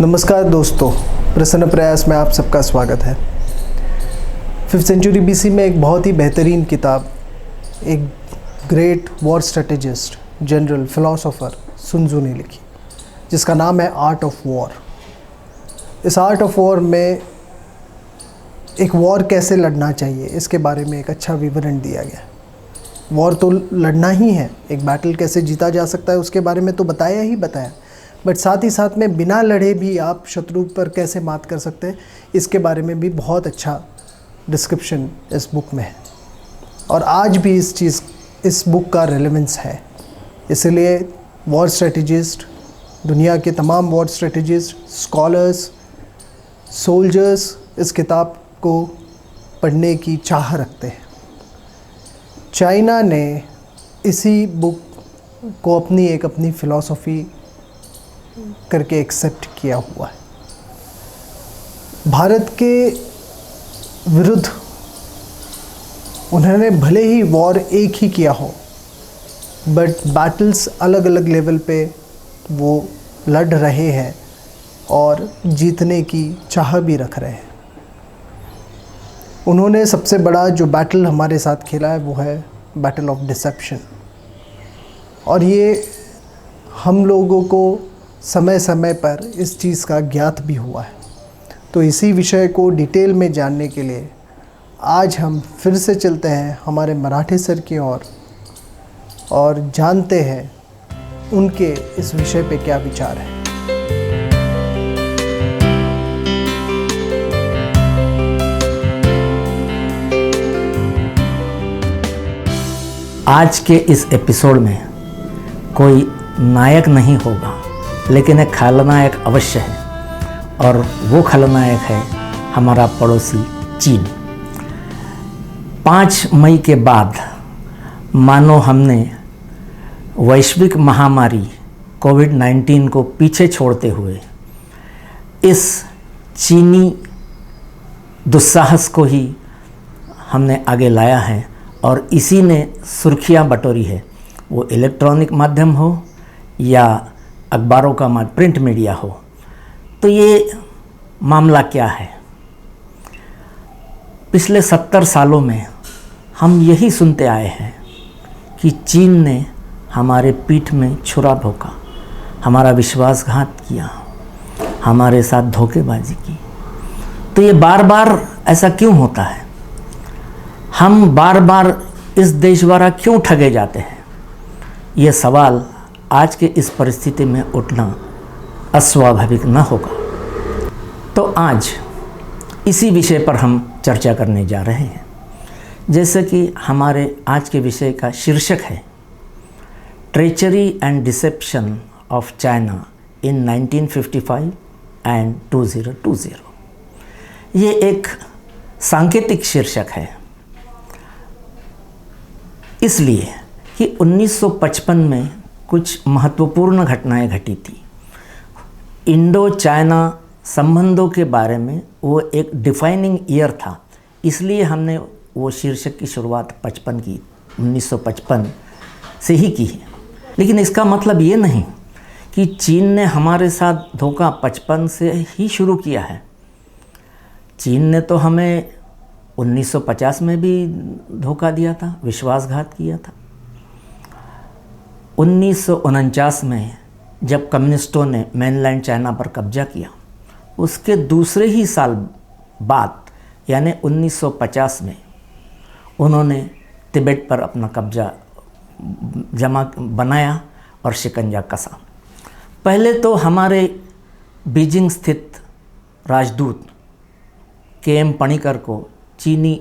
नमस्कार दोस्तों, प्रसन्न प्रयास में आप सबका स्वागत है। 5th सेंचुरी बीसी में एक बहुत ही बेहतरीन किताब, एक great war strategist, general, philosopher Sun Tzu ने लिखी, जिसका नाम है आर्ट ऑफ वॉर। इस आर्ट ऑफ वॉर में एक वॉर कैसे लड़ना चाहिए, इसके बारे में एक अच्छा विवरण दिया गया। वॉर तो लड़ना ही है, एक बैटल कैसे जीता जा सकता है उसके बारे में तो बताया, बट साथ ही साथ में बिना लड़े भी आप शत्रु पर कैसे मात कर सकते हैं, इसके बारे में भी बहुत अच्छा डिस्क्रिप्शन इस बुक में है। और आज भी इस बुक का रेलेवेंस है। इसलिए वॉर स्ट्रेटेजिस्ट, दुनिया के तमाम वॉर स्ट्रेटेजिस्ट, स्कॉलर्स, सोल्जर्स इस किताब को पढ़ने की चाह रखते हैं। चाइना ने इसी बुक को अपनी फ़िलॉसफ़ी करके एक्सेप्ट किया हुआ है। भारत के विरुद्ध उन्होंने भले ही वॉर एक ही किया हो, बट बैटल्स अलग अलग लेवल पे वो लड़ रहे हैं और जीतने की चाह भी रख रहे हैं। उन्होंने सबसे बड़ा जो बैटल हमारे साथ खेला है वो है बैटल ऑफ डिसेप्शन, और ये हम लोगों को समय समय पर इस चीज़ का ज्ञात भी हुआ है। तो इसी विषय को डिटेल में जानने के लिए आज हम फिर से चलते हैं हमारे मराठे सर की ओर और जानते हैं उनके इस विषय पे क्या विचार है। आज के इस एपिसोड में कोई नायक नहीं होगा, लेकिन एक खलनायक अवश्य है, और वो खलनायक है हमारा पड़ोसी चीन। 5 मई के बाद मानो हमने वैश्विक महामारी कोविड-19 को पीछे छोड़ते हुए इस चीनी दुस्साहस को ही हमने आगे लाया है, और इसी ने सुर्खियां बटोरी है, वो इलेक्ट्रॉनिक माध्यम हो या अखबारों का प्रिंट मीडिया हो। तो ये मामला क्या है? पिछले 70 सालों में हम यही सुनते आए हैं कि चीन ने हमारे पीठ में छुरा भोंका, हमारा विश्वासघात किया, हमारे साथ धोखेबाजी की। तो ये बार बार ऐसा क्यों होता है? हम बार बार इस देश द्वारा क्यों ठगे जाते हैं? ये सवाल आज के इस परिस्थिति में उठना अस्वाभाविक न होगा। तो आज इसी विषय पर हम चर्चा करने जा रहे हैं। जैसे कि हमारे आज के विषय का शीर्षक है treachery and deception of China in 1955 and 2020। ये एक सांकेतिक शीर्षक है, इसलिए कि 1955 में कुछ महत्वपूर्ण घटनाएं घटी थी। इंडो चाइना संबंधों के बारे में वो एक डिफाइनिंग ईयर था, इसलिए हमने वो शीर्षक की शुरुआत 1955 से ही की है। लेकिन इसका मतलब ये नहीं कि चीन ने हमारे साथ धोखा 55 से ही शुरू किया है। चीन ने तो हमें 1950 में भी धोखा दिया था, विश्वासघात किया था। 1949 में जब कम्युनिस्टों ने मेनलैंड चाइना पर कब्जा किया, उसके दूसरे ही साल बाद यानी 1950 में उन्होंने तिब्बत पर अपना कब्जा बनाया और शिकंजा कसा। पहले तो हमारे बीजिंग स्थित राजदूत KM पणिकर को चीनी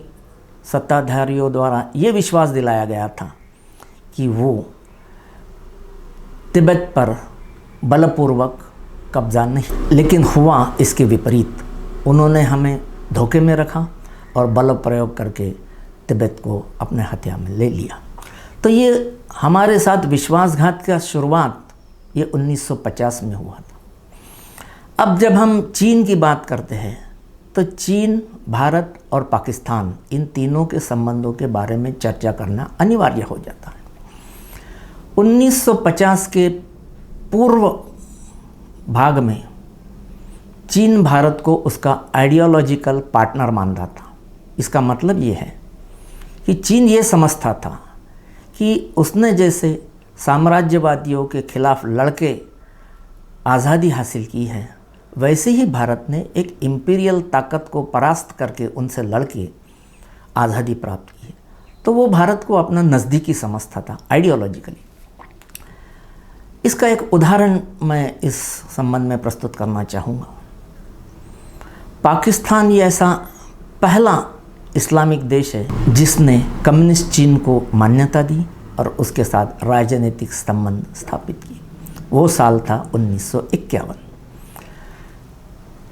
सत्ताधारियों द्वारा ये विश्वास दिलाया गया था कि वो तिब्बत पर बलपूर्वक कब्जा नहीं, लेकिन हुआ इसके विपरीत। उन्होंने हमें धोखे में रखा और बल प्रयोग करके तिब्बत को अपने हथिया में ले लिया। तो ये हमारे साथ विश्वासघात का शुरुआत ये 1950 में हुआ था। अब जब हम चीन की बात करते हैं तो चीन, भारत और पाकिस्तान, इन तीनों के संबंधों के बारे में चर्चा करना अनिवार्य हो जाता है। 1950 के पूर्व भाग में चीन भारत को उसका आइडियोलॉजिकल पार्टनर मान रहा था। इसका मतलब ये है कि चीन ये समझता था कि उसने जैसे साम्राज्यवादियों के खिलाफ लड़के आज़ादी हासिल की है, वैसे ही भारत ने एक इम्पीरियल ताकत को परास्त करके उनसे लड़के आज़ादी प्राप्त की है। तो वो भारत को अपना नज़दीकी समझता था आइडियोलॉजिकली। इसका एक उदाहरण मैं इस संबंध में प्रस्तुत करना चाहूँगा। पाकिस्तान ये ऐसा पहला इस्लामिक देश है जिसने कम्युनिस्ट चीन को मान्यता दी और उसके साथ राजनीतिक संबंध स्थापित किए। वो साल था 1951।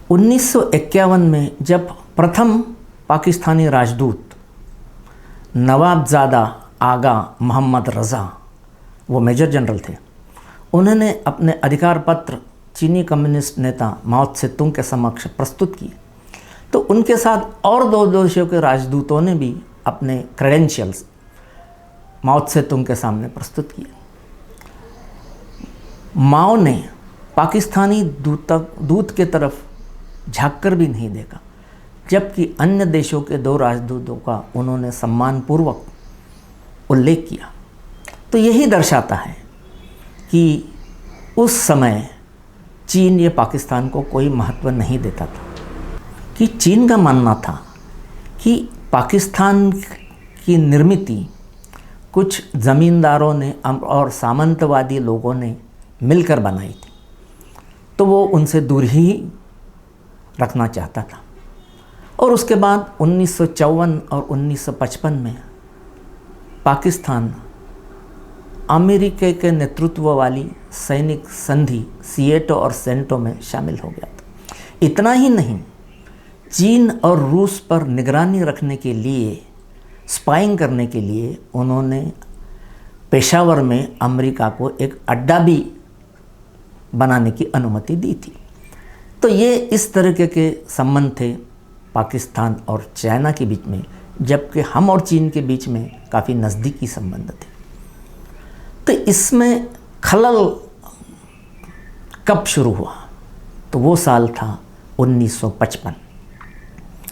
1951 में जब प्रथम पाकिस्तानी राजदूत नवाबजादा आगा मोहम्मद रज़ा, वो मेजर जनरल थे, उन्होंने अपने अधिकार पत्र चीनी कम्युनिस्ट नेता माओ त्से-तुंग के समक्ष प्रस्तुत किए, तो उनके साथ और दो देशों के राजदूतों ने भी अपने क्रेडेंशियल्स माओ त्से-तुंग के सामने प्रस्तुत किए। माओ ने पाकिस्तानी दूत के तरफ झांककर भी नहीं देखा, जबकि अन्य देशों के दो राजदूतों का उन्होंने सम्मानपूर्वक उल्लेख किया। तो यही दर्शाता है कि उस समय चीन ये पाकिस्तान को कोई महत्व नहीं देता था, कि चीन का मानना था कि पाकिस्तान की निर्मित कुछ ज़मींदारों ने और सामंतवादी लोगों ने मिलकर बनाई थी, तो वो उनसे दूर ही रखना चाहता था। और उसके बाद 1954 और 1955 में पाकिस्तान अमेरिका के नेतृत्व वाली सैनिक संधि सिएटो और सेंटो में शामिल हो गया था। इतना ही नहीं, चीन और रूस पर निगरानी रखने के लिए, स्पाइंग करने के लिए उन्होंने पेशावर में अमेरिका को एक अड्डा भी बनाने की अनुमति दी थी। तो ये इस तरह के संबंध थे पाकिस्तान और चाइना के बीच में, जबकि हम और चीन के बीच में काफ़ी नज़दीकी संबंध थे। तो इसमें खलल कब शुरू हुआ? तो वो साल था 1955,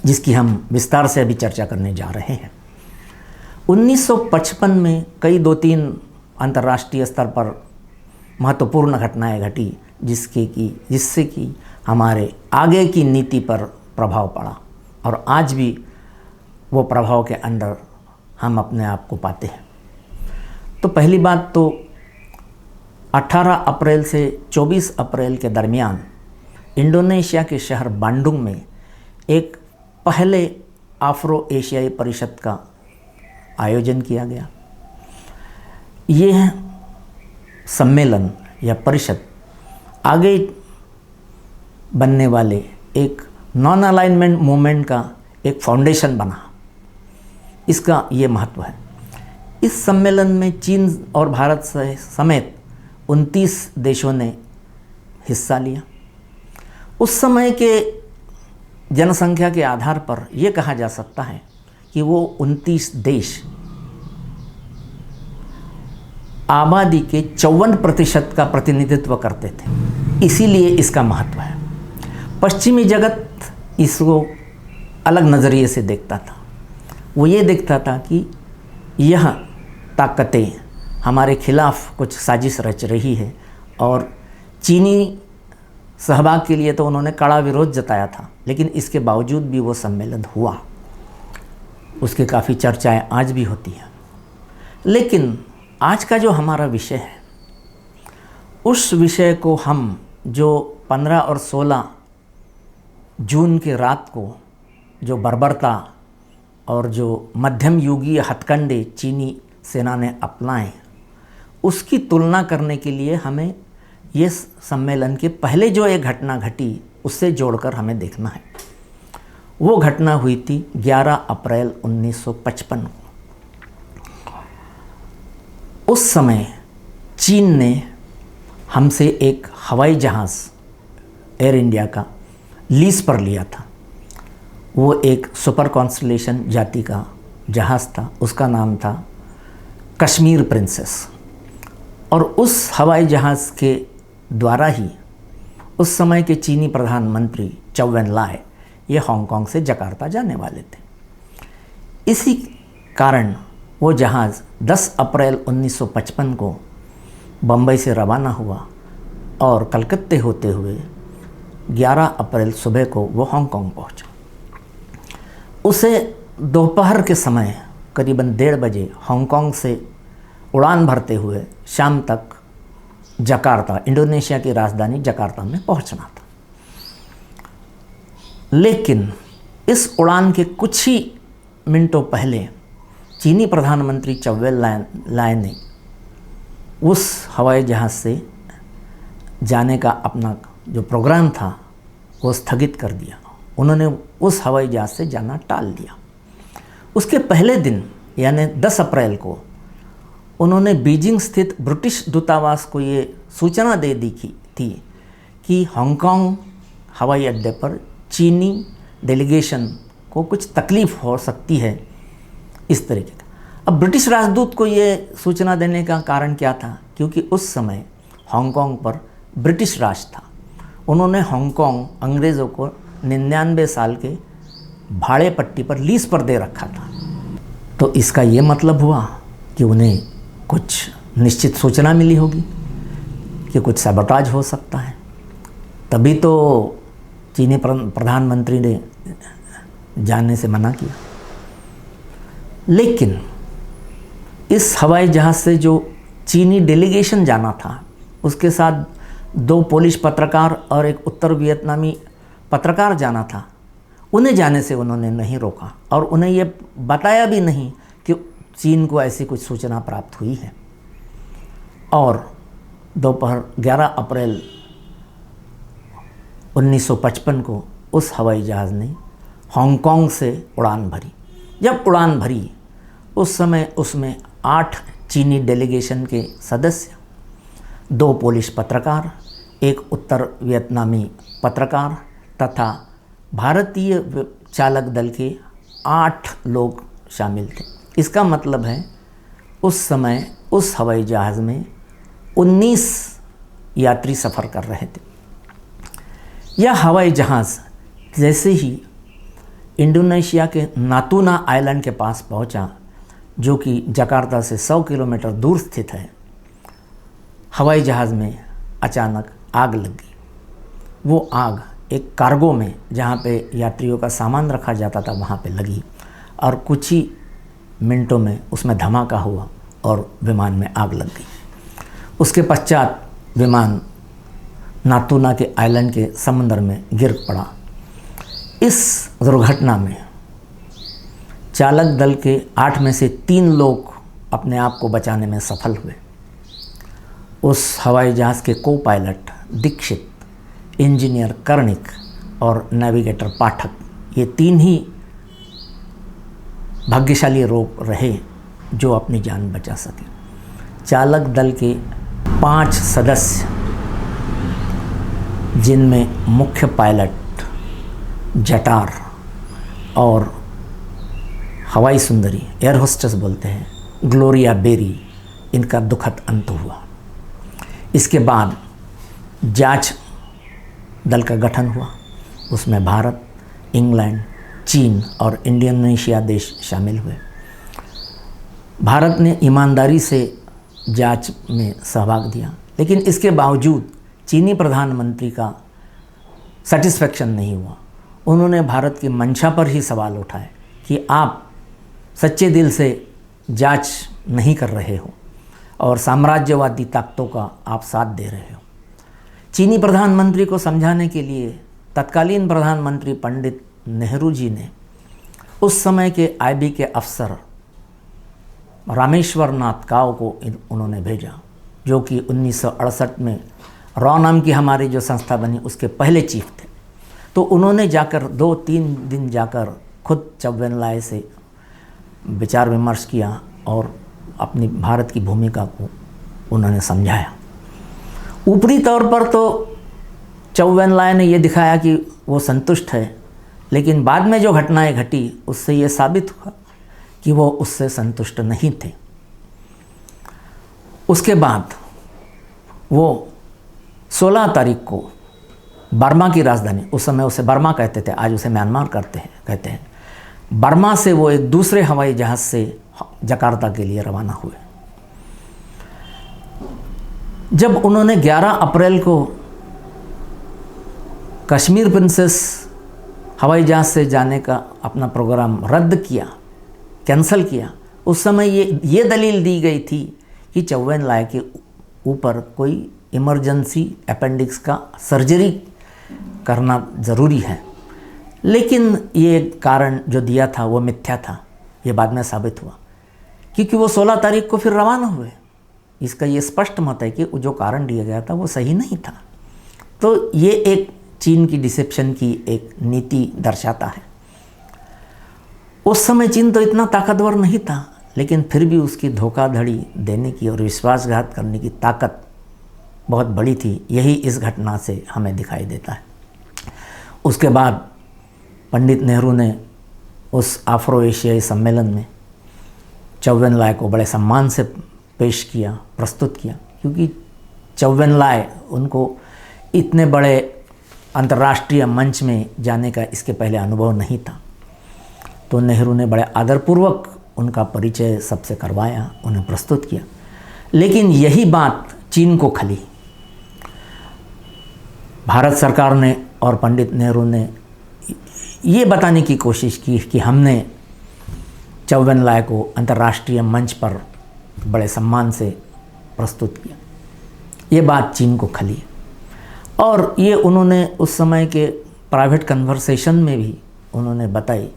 जिसकी हम विस्तार से अभी चर्चा करने जा रहे हैं। 1955 में कई 2-3 अंतर्राष्ट्रीय स्तर पर महत्वपूर्ण घटनाएं घटी, जिससे कि हमारे आगे की नीति पर प्रभाव पड़ा, और आज भी वो प्रभाव के अंदर हम अपने आप को पाते हैं। तो पहली बात तो 18 अप्रैल से 24 अप्रैल के दरमियान इंडोनेशिया के शहर बांडुंग में एक पहले अफ्रो एशियाई परिषद का आयोजन किया गया। यह सम्मेलन या परिषद आगे बनने वाले एक नॉन अलाइनमेंट मूवमेंट का एक फाउंडेशन बना। इसका ये महत्व है। इस सम्मेलन में चीन और भारत समेत 29 देशों ने हिस्सा लिया। उस समय के जनसंख्या के आधार पर यह कहा जा सकता है कि वो 29 देश आबादी के 54% का प्रतिनिधित्व करते थे। इसीलिए इसका महत्व है। पश्चिमी जगत इसको अलग नज़रिए से देखता था। वो ये देखता था कि यह ताकतें हमारे खिलाफ कुछ साजिश रच रही है, और चीनी सहभाग के लिए तो उन्होंने कड़ा विरोध जताया था, लेकिन इसके बावजूद भी वो सम्मेलन हुआ। उसकी काफ़ी चर्चाएं आज भी होती हैं। लेकिन आज का जो हमारा विषय है, उस विषय को हम जो 15 और 16 जून की रात को जो बर्बरता और जो मध्यम युगीय हथकंडे चीनी सेना ने अपनाए, उसकी तुलना करने के लिए हमें ये सम्मेलन के पहले जो एक घटना घटी उससे जोड़कर हमें देखना है। वो घटना हुई थी 11 अप्रैल 1955 को। उस समय चीन ने हमसे एक हवाई जहाज़ एयर इंडिया का लीज पर लिया था। वो एक सुपर कॉन्स्टलेशन जाति का जहाज़ था, उसका नाम था कश्मीर प्रिंसेस। और उस हवाई जहाज़ के द्वारा ही उस समय के चीनी प्रधानमंत्री चौ एन लाई ये हांगकांग से जकार्ता जाने वाले थे। इसी कारण वो जहाज़ 10 अप्रैल 1955 को बम्बई से रवाना हुआ और कलकत्ते होते हुए 11 अप्रैल सुबह को वो हांगकांग पहुंचा। उसे दोपहर के समय करीबन 1:30 बजे हांगकांग से उड़ान भरते हुए शाम तक जकार्ता, इंडोनेशिया की राजधानी जकार्ता में पहुंचना था। लेकिन इस उड़ान के कुछ ही मिनटों पहले चीनी प्रधानमंत्री चौ एन लाई ने उस हवाई जहाज़ से जाने का अपना जो प्रोग्राम था वो स्थगित कर दिया। उन्होंने उस हवाई जहाज़ से जाना टाल दिया। उसके पहले दिन यानी 10 अप्रैल को उन्होंने बीजिंग स्थित ब्रिटिश दूतावास को ये सूचना दे दी थी कि हांगकांग हवाई अड्डे पर चीनी डेलीगेशन को कुछ तकलीफ़ हो सकती है, इस तरीके का। अब ब्रिटिश राजदूत को ये सूचना देने का कारण क्या था? क्योंकि उस समय हांगकांग पर ब्रिटिश राज था। उन्होंने हांगकांग अंग्रेज़ों को 99 साल के भाड़े पट्टी पर लीज पर दे रखा था। तो इसका ये मतलब हुआ कि उन्हें कुछ निश्चित सूचना मिली होगी कि कुछ सैबोटाज हो सकता है, तभी तो चीनी प्रधानमंत्री ने जाने से मना किया। लेकिन इस हवाई जहाज़ से जो चीनी डेलीगेशन जाना था, उसके साथ 2 पोलिश पत्रकार और एक उत्तर वियतनामी पत्रकार जाना था। उन्हें जाने से उन्होंने नहीं रोका और उन्हें ये बताया भी नहीं कि चीन को ऐसी कुछ सूचना प्राप्त हुई है। और दोपहर 11 अप्रैल 1955 को उस हवाई जहाज़ ने हांगकांग से उड़ान भरी। जब उड़ान भरी उस समय उसमें 8 चीनी डेलीगेशन के सदस्य, 2 पोलिश पत्रकार, एक उत्तर वियतनामी पत्रकार तथा भारतीय चालक दल के 8 लोग शामिल थे। इसका मतलब है उस समय उस हवाई जहाज़ में 19 यात्री सफ़र कर रहे थे। यह हवाई जहाज़ जैसे ही इंडोनेशिया के नातूना आइलैंड के पास पहुंचा, जो कि जकार्ता से 100 किलोमीटर दूर स्थित है, हवाई जहाज़ में अचानक आग लग गई। वो आग एक कार्गो में, जहाँ पे यात्रियों का सामान रखा जाता था, वहाँ पे लगी और कुछ ही मिनटों में उसमें धमाका हुआ और विमान में आग लग गई। उसके पश्चात विमान नातूना के आइलैंड के समुद्र में गिर पड़ा। इस दुर्घटना में चालक दल के 8 में से 3 लोग अपने आप को बचाने में सफल हुए। उस हवाई जहाज़ के को पायलट दीक्षित, इंजीनियर कर्णिक और नेविगेटर पाठक, ये 3 ही भाग्यशाली लोग रहे जो अपनी जान बचा सके। चालक दल के 5 सदस्य, जिनमें मुख्य पायलट, जटार और हवाई सुंदरी, एयर होस्टेस बोलते हैं, ग्लोरिया बेरी, इनका दुखद अंत हुआ। इसके बाद जांच दल का गठन हुआ। उसमें भारत, इंग्लैंड, चीन और इंडोनेशिया देश शामिल हुए। भारत ने ईमानदारी से जांच में सहभाग दिया, लेकिन इसके बावजूद चीनी प्रधानमंत्री का सेटिस्फेक्शन नहीं हुआ। उन्होंने भारत की मंशा पर ही सवाल उठाए कि आप सच्चे दिल से जांच नहीं कर रहे हो और साम्राज्यवादी ताकतों का आप साथ दे रहे हो। चीनी प्रधानमंत्री को समझाने के लिए तत्कालीन प्रधानमंत्री पंडित नेहरू जी ने उस समय के आईबी के अफसर रामेश्वर नाथ काओ को उन्होंने भेजा, जो कि 1968 में रॉ नाम की हमारी जो संस्था बनी उसके पहले चीफ थे। तो उन्होंने जाकर 2-3 दिन जाकर खुद चौ एन लाई से विचार विमर्श किया और अपनी भारत की भूमिका को उन्होंने समझाया। ऊपरी तौर पर तो चौ एन लाई ने ये दिखाया कि वो संतुष्ट है, लेकिन बाद में जो घटनाएं घटी उससे ये साबित हुआ कि वो उससे संतुष्ट नहीं थे। उसके बाद वो 16 तारीख को बर्मा की राजधानी, उस समय उसे बर्मा कहते थे, आज उसे म्यांमार कहते हैं, बर्मा से वो एक दूसरे हवाई जहाज़ से जकार्ता के लिए रवाना हुए। जब उन्होंने 11 अप्रैल को कश्मीर प्रिंसेस हवाई जहाज़ से जाने का अपना प्रोग्राम रद्द किया, कैंसिल किया, उस समय ये दलील दी गई थी कि चौबेन लाए के ऊपर कोई इमरजेंसी अपेंडिक्स का सर्जरी करना ज़रूरी है। लेकिन ये कारण जो दिया था वो मिथ्या था, ये बाद में साबित हुआ, क्योंकि वो 16 तारीख को फिर रवाना हुए। इसका ये स्पष्ट मत है कि जो कारण दिया गया था वो सही नहीं था। तो ये एक चीन की डिसेप्शन की एक नीति दर्शाता है। उस समय चीन तो इतना ताकतवर नहीं था, लेकिन फिर भी उसकी धोखाधड़ी देने की और विश्वासघात करने की ताकत बहुत बड़ी थी। यही इस घटना से हमें दिखाई देता है। उसके बाद पंडित नेहरू ने उस आफ्रो एशियाई सम्मेलन में चौबेन लाए को बड़े सम्मान से पेश किया, प्रस्तुत किया, क्योंकि चौबेन लाए उनको इतने बड़े अंतर्राष्ट्रीय मंच में जाने का इसके पहले अनुभव नहीं था। तो नेहरू ने बड़े आदरपूर्वक उनका परिचय सबसे करवाया, उन्हें प्रस्तुत किया। लेकिन यही बात चीन को खली। भारत सरकार ने और पंडित नेहरू ने ये बताने की कोशिश की कि हमने चौबेन लाए को अंतर्राष्ट्रीय मंच पर बड़े सम्मान से प्रस्तुत किया। ये बात चीन को खली और ये उन्होंने उस समय के प्राइवेट कन्वर्सेशन में भी उन्होंने बताई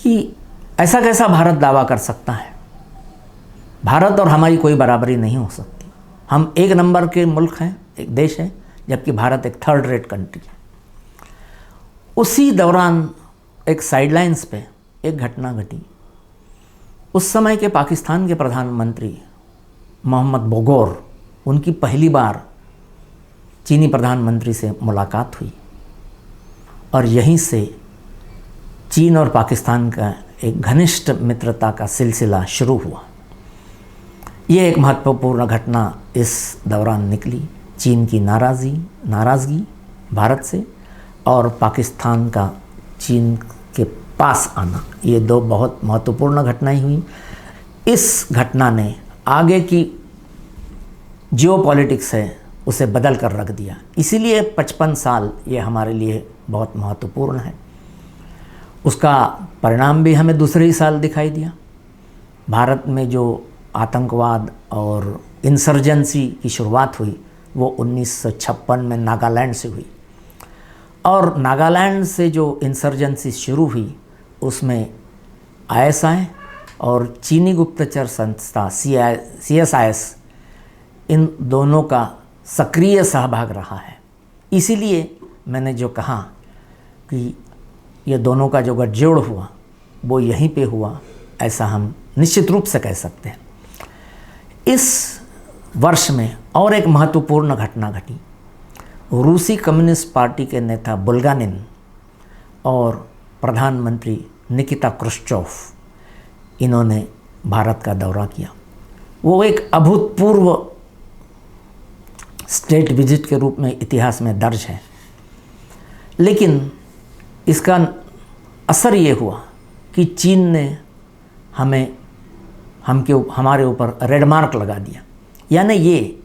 कि ऐसा कैसा भारत दावा कर सकता है, भारत और हमारी कोई बराबरी नहीं हो सकती। हम एक नंबर के मुल्क हैं, एक देश है, जबकि भारत एक थर्ड रेट कंट्री है। उसी दौरान एक साइडलाइंस पे एक घटना घटी। उस समय के पाकिस्तान के प्रधानमंत्री मोहम्मद बोगोर, उनकी पहली बार चीनी प्रधानमंत्री से मुलाकात हुई और यहीं से चीन और पाकिस्तान का एक घनिष्ठ मित्रता का सिलसिला शुरू हुआ। ये एक महत्वपूर्ण घटना इस दौरान निकली। चीन की नाराज़गी भारत से और पाकिस्तान का चीन के पास आना, ये दो बहुत महत्वपूर्ण घटनाएं हुई। इस घटना ने आगे की जियोपॉलिटिक्स है उसे बदल कर रख दिया। इसीलिए 55 साल ये हमारे लिए बहुत महत्वपूर्ण है। उसका परिणाम भी हमें दूसरे ही साल दिखाई दिया। भारत में जो आतंकवाद और इंसर्जेंसी की शुरुआत हुई वो 1956 में नागालैंड से हुई और नागालैंड से जो इंसर्जेंसी शुरू हुई उसमें ISI और चीनी गुप्तचर संस्था CSIS, इन दोनों का सक्रिय सहभाग रहा है। इसीलिए मैंने जो कहा कि ये दोनों का जो गठजोड़ हुआ वो यहीं पे हुआ, ऐसा हम निश्चित रूप से कह सकते हैं। इस वर्ष में और एक महत्वपूर्ण घटना घटी। रूसी कम्युनिस्ट पार्टी के नेता बुल्गानिन और प्रधानमंत्री निकिता क्रुश्चोव, इन्होंने भारत का दौरा किया। वो एक अभूतपूर्व स्टेट विजिट के रूप में इतिहास में दर्ज है। लेकिन इसका असर ये हुआ कि चीन ने हमारे ऊपर रेड मार्क लगा दिया। यानी ये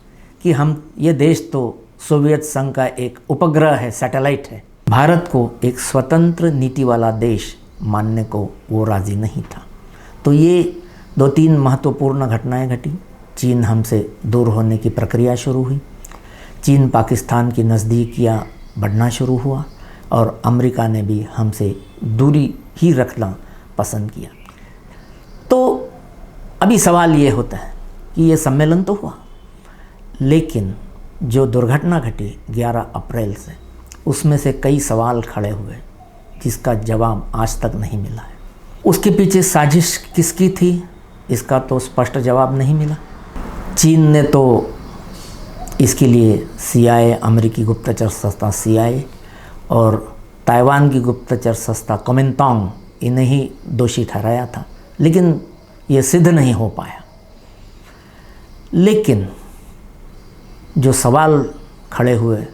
कि ये देश तो सोवियत संघ का एक उपग्रह है, सैटेलाइट है। भारत को एक स्वतंत्र नीति वाला देश मानने को वो राज़ी नहीं था। तो ये 2-3 महत्वपूर्ण घटनाएं घटी। चीन हमसे दूर होने की प्रक्रिया शुरू हुई। चीन पाकिस्तान की नज़दीकियाँ बढ़ना शुरू हुआ और अमेरिका ने भी हमसे दूरी ही रखना पसंद किया। तो अभी सवाल ये होता है कि ये सम्मेलन तो हुआ, लेकिन जो दुर्घटना घटी 11 अप्रैल से, उसमें से कई सवाल खड़े हुए जिसका जवाब आज तक नहीं मिला है। उसके पीछे साजिश किसकी थी, इसका तो स्पष्ट जवाब नहीं मिला। चीन ने तो इसके लिए CIA, अमेरिकी गुप्तचर संस्था CIA और ताइवान की गुप्तचर संस्था कोमिंतांग, इन्हें ही दोषी ठहराया था, लेकिन ये सिद्ध नहीं हो पाया। लेकिन जो सवाल खड़े हुए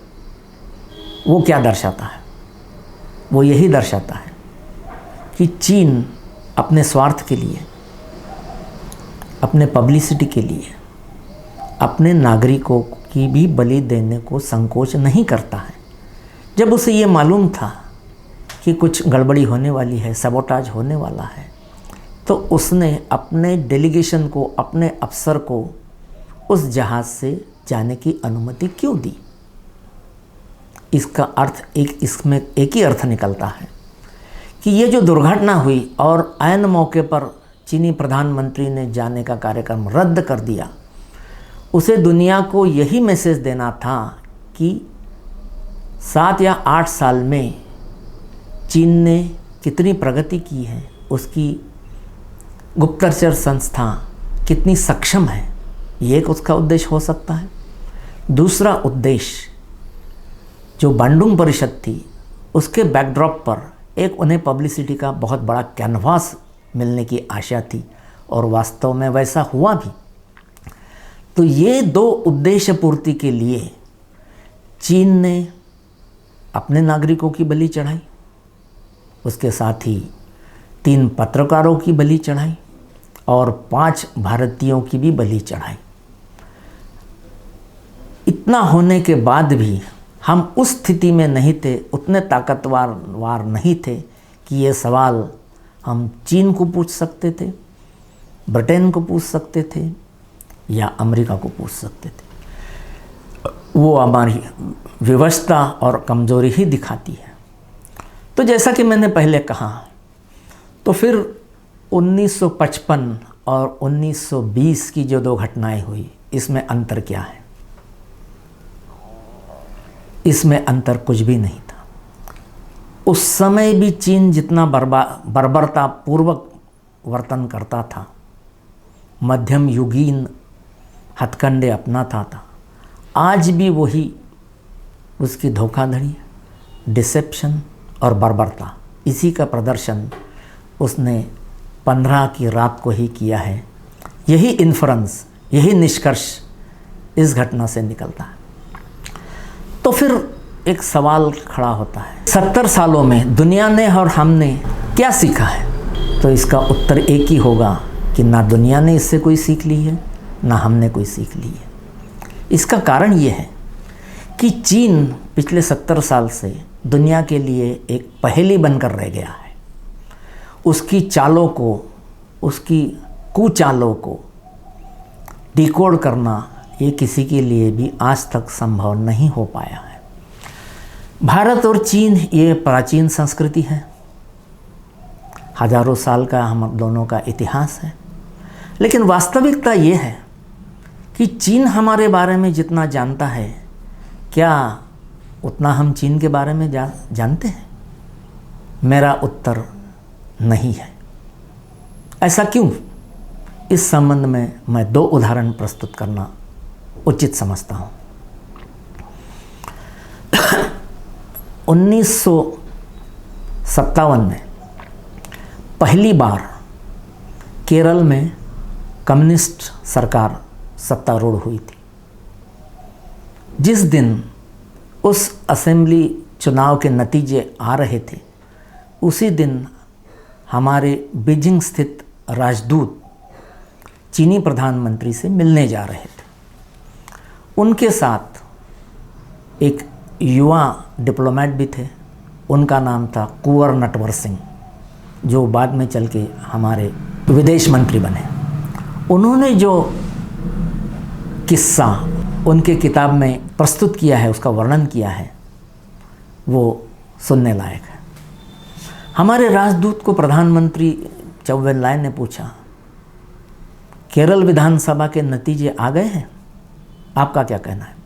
वो क्या दर्शाता है? वो यही दर्शाता है कि चीन अपने स्वार्थ के लिए, अपने पब्लिसिटी के लिए, अपने नागरिकों की भी बलि देने को संकोच नहीं करता है। जब उसे ये मालूम था कि कुछ गड़बड़ी होने वाली है, सबोटाज होने वाला है, तो उसने अपने डेलीगेशन को, अपने अफसर को उस जहाज़ से जाने की अनुमति क्यों दी? इसका अर्थ इसमें एक ही अर्थ निकलता है कि ये जो दुर्घटना हुई और ऐन मौके पर चीनी प्रधानमंत्री ने जाने का कार्यक्रम रद्द कर दिया, उसे दुनिया को यही मैसेज देना था कि 7 या 8 साल में चीन ने कितनी प्रगति की है, उसकी गुप्तचर संस्था कितनी सक्षम है। ये एक उसका उद्देश्य हो सकता है। दूसरा उद्देश्य, जो बांडुंग परिषद थी, उसके बैकड्रॉप पर एक उन्हें पब्लिसिटी का बहुत बड़ा कैनवास मिलने की आशा थी और वास्तव में वैसा हुआ भी। तो ये 2 उद्देश्य पूर्ति के लिए चीन ने अपने नागरिकों की बलि चढ़ाई, उसके साथ ही 3 पत्रकारों की बलि चढ़ाई और 5 भारतीयों की भी बलि चढ़ाई। इतना होने के बाद भी हम उस स्थिति में नहीं थे, उतने ताकतवर नहीं थे कि ये सवाल हम चीन को पूछ सकते थे, ब्रिटेन को पूछ सकते थे या अमेरिका को पूछ सकते थे। वो हमारी विवशता और कमज़ोरी ही दिखाती है। तो जैसा कि मैंने पहले कहा, तो फिर 1955 और 1920 की जो 2 घटनाएं हुई, इसमें अंतर क्या है? इसमें अंतर कुछ भी नहीं था। उस समय भी चीन जितना बर्बरता पूर्वक वर्तन करता था, मध्यम युगीन हथकंडे अपनाता था, आज भी वही उसकी धोखाधड़ी, डिसेप्शन और बर्बरता, इसी का प्रदर्शन उसने 15 की रात को ही किया है। यही इन्फ्रेंस, यही निष्कर्ष इस घटना से निकलता है। तो फिर एक सवाल खड़ा होता है, 70 सालों में दुनिया ने और हमने क्या सीखा है? तो इसका उत्तर एक ही होगा कि ना दुनिया ने इससे कोई सीख ली है, ना हमने कोई सीख ली है। इसका कारण ये है कि चीन पिछले 70 साल से दुनिया के लिए एक पहेली बनकर रह गया है। उसकी चालों को, उसकी कुचालों को डिकोड करना ये किसी के लिए भी आज तक संभव नहीं हो पाया है। भारत और चीन ये प्राचीन संस्कृति है, हजारों साल का हम दोनों का इतिहास है। लेकिन वास्तविकता ये है कि चीन हमारे बारे में जितना जानता है, क्या उतना हम चीन के बारे में जानते हैं? मेरा उत्तर नहीं है। ऐसा क्यों? इस संबंध में मैं 2 उदाहरण प्रस्तुत करना उचित समझता हूँ। 1957 में पहली बार केरल में कम्युनिस्ट सरकार सत्तारूढ़ हुई थी। जिस दिन उस असेंबली चुनाव के नतीजे आ रहे थे, उसी दिन हमारे बीजिंग स्थित राजदूत चीनी प्रधानमंत्री से मिलने जा रहे थे। उनके साथ एक युवा डिप्लोमेट भी थे, उनका नाम था कुंवर नटवर सिंह, जो बाद में चल के हमारे विदेश मंत्री बने। उन्होंने जो किस्सा उनके किताब में प्रस्तुत किया है, उसका वर्णन किया है, वो सुनने लायक है। हमारे राजदूत को प्रधानमंत्री चौवेल्लाय ने पूछा, केरल विधानसभा के नतीजे आ गए हैं, आपका क्या कहना है?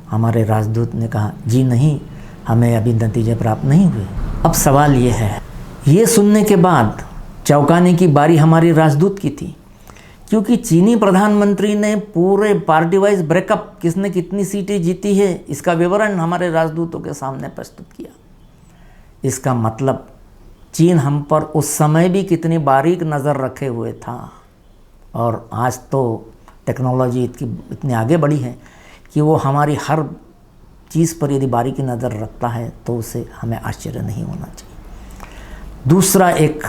हमारे राजदूत ने कहा, जी नहीं, हमें अभी नतीजे प्राप्त नहीं हुए। अब सवाल ये है, ये सुनने के बाद चौंकाने की बारी हमारी राजदूत की थी, क्योंकि चीनी प्रधानमंत्री ने पूरे पार्टी वाइज ब्रेकअप, किसने कितनी सीटें जीती है, इसका विवरण हमारे राजदूतों के सामने प्रस्तुत किया। इसका मतलब चीन हम पर उस समय भी कितनी बारीक नज़र रखे हुए था। और आज तो टेक्नोलॉजी इतनी आगे बढ़ी है कि वो हमारी हर चीज़ पर यदि बारीकी नज़र रखता है तो उसे हमें आश्चर्य नहीं होना चाहिए। दूसरा एक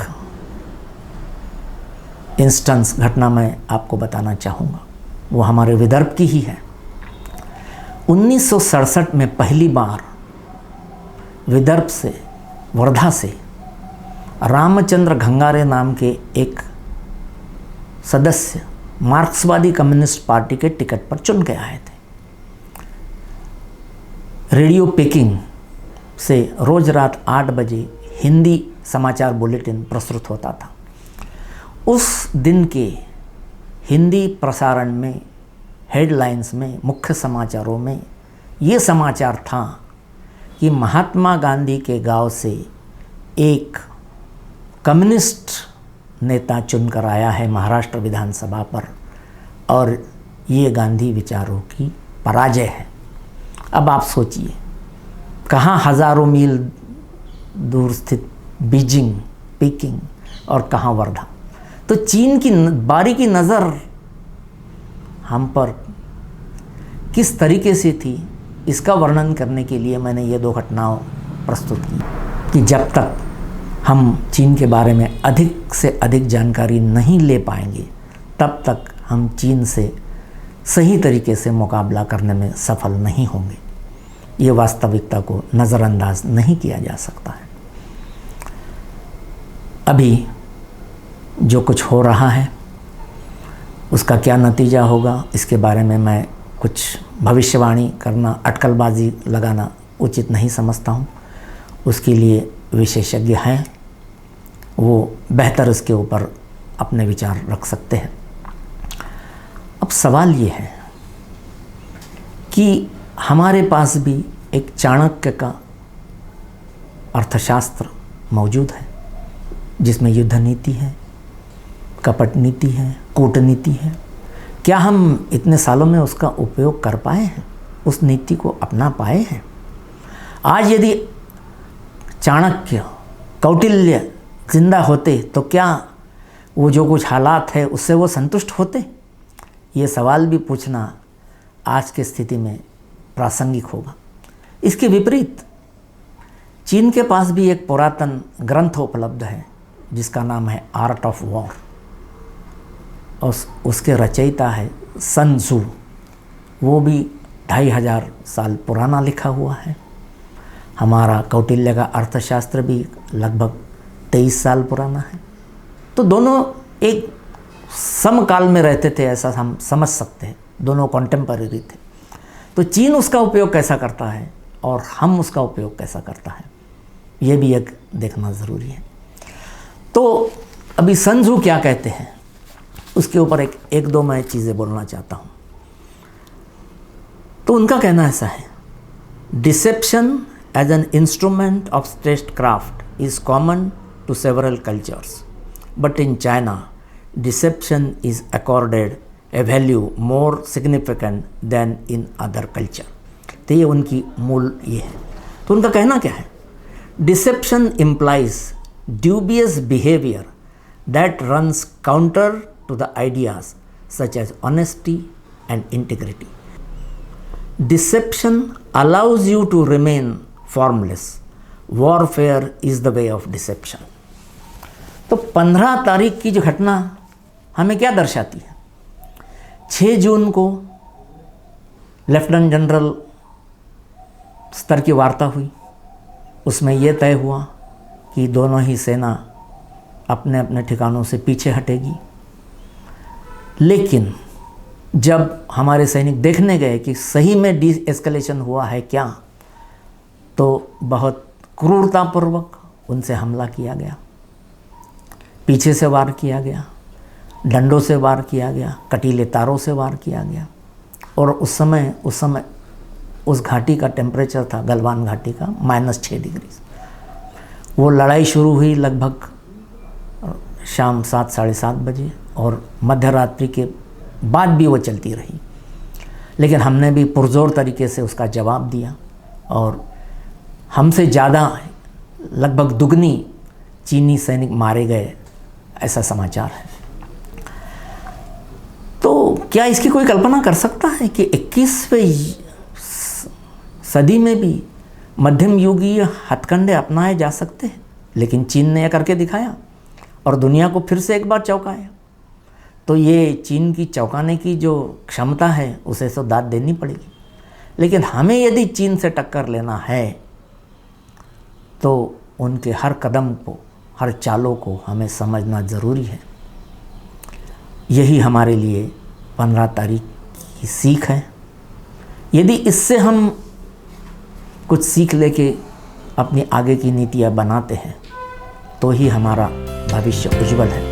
इंस्टेंस घटना मैं आपको बताना चाहूँगा, वो हमारे विदर्भ की ही है। 1967 में पहली बार विदर्भ से, वर्धा से रामचंद्र घंगारे नाम के एक सदस्य मार्क्सवादी कम्युनिस्ट पार्टी के टिकट पर चुन के आए थे। रेडियो पेकिंग से रोज़ रात 8 बजे हिंदी समाचार बुलेटिन प्रस्तुत होता था। उस दिन के हिंदी प्रसारण में, हेडलाइंस में, मुख्य समाचारों में ये समाचार था कि महात्मा गांधी के गांव से एक कम्युनिस्ट नेता चुनकर आया है महाराष्ट्र विधानसभा पर और ये गांधी विचारों की पराजय है। अब आप सोचिए, कहाँ हज़ारों मील दूर स्थित बीजिंग, पीकिंग और कहाँ वर्धा। तो चीन की बारीकी नज़र हम पर किस तरीके से थी, इसका वर्णन करने के लिए मैंने ये 2 घटनाओं प्रस्तुत की कि जब तक हम चीन के बारे में अधिक से अधिक जानकारी नहीं ले पाएंगे तब तक हम चीन से सही तरीके से मुकाबला करने में सफल नहीं होंगे। ये वास्तविकता को नज़रअंदाज नहीं किया जा सकता है। अभी जो कुछ हो रहा है उसका क्या नतीजा होगा, इसके बारे में मैं कुछ भविष्यवाणी करना, अटकलबाजी लगाना उचित नहीं समझता हूँ। उसके लिए विशेषज्ञ हैं, वो बेहतर इसके ऊपर अपने विचार रख सकते हैं। अब सवाल ये है कि हमारे पास भी एक चाणक्य का अर्थशास्त्र मौजूद है जिसमें युद्ध नीति है, कपट नीति है, कूटनीति है। क्या हम इतने सालों में उसका उपयोग कर पाए हैं, उस नीति को अपना पाए हैं? आज यदि चाणक्य, कौटिल्य जिंदा होते तो क्या वो जो कुछ हालात है उससे वो संतुष्ट होते? ये सवाल भी पूछना आज की स्थिति में प्रासंगिक होगा। इसके विपरीत चीन के पास भी एक पुरातन ग्रंथ उपलब्ध है जिसका नाम है आर्ट ऑफ वॉर, और उसके रचयिता है सन त्सू। वो भी 2500 साल पुराना लिखा हुआ है। हमारा कौटिल्य का अर्थशास्त्र भी लगभग 23 साल पुराना है। तो दोनों एक समकाल में रहते थे, ऐसा हम समझ सकते हैं। दोनों कॉन्टेम्पररी थे। तो चीन उसका उपयोग कैसा करता है और हम उसका उपयोग कैसा करता है, ये भी एक देखना ज़रूरी है। तो अभी सन त्सू क्या कहते हैं उसके ऊपर एक दो मैं चीज़ें बोलना चाहता हूँ। तो उनका कहना ऐसा है, deception as an instrument of state craft is common to several cultures, but in China deception is accorded a value more significant than in other culture. तो ये उनकी मूल ये है। तो उनका कहना क्या है, deception implies dubious behaviour that runs counter to the ideas such as honesty and integrity. Deception allows you to remain formless. Warfare is the way of deception. तो 15 तारीख की जो घटना हमें क्या दर्शाती है? 6 जून को लेफ्टिनेंट जनरल स्तर की वार्ता हुई। उसमें यह तय हुआ कि दोनों ही सेना अपने अपने ठिकानों से पीछे हटेगी। लेकिन जब हमारे सैनिक देखने गए कि सही में डी एस्केलेशन हुआ है क्या, तो बहुत क्रूरतापूर्वक उनसे हमला किया गया। पीछे से वार किया गया, डंडों से वार किया गया, कटीले तारों से वार किया गया। और उस समय उस घाटी का टेम्परेचर था, गलवान घाटी का, -6 डिग्री। वो लड़ाई शुरू हुई लगभग शाम 7 साढ़े 7 बजे और मध्य रात्रि के बाद भी वो चलती रही। लेकिन हमने भी पुरजोर तरीके से उसका जवाब दिया और हमसे ज़्यादा लगभग दुगनी चीनी सैनिक मारे गए, ऐसा समाचार है। तो क्या इसकी कोई कल्पना कर सकता है कि 21वें सदी में भी मध्यम युगीय हथकंडे अपनाए जा सकते हैं, लेकिन चीन ने यह करके दिखाया और दुनिया को फिर से एक बार चौंकाया। तो ये चीन की चौंकाने की जो क्षमता है उसे तो दाद देनी पड़ेगी। लेकिन हमें यदि चीन से टक्कर लेना है तो उनके हर कदम को, हर चालों को हमें समझना ज़रूरी है। यही हमारे लिए 15 तारीख की सीख है। यदि इससे हम कुछ सीख लेके अपनी आगे की नीतियाँ बनाते हैं तो ही हमारा भविष्य उज्जवल है।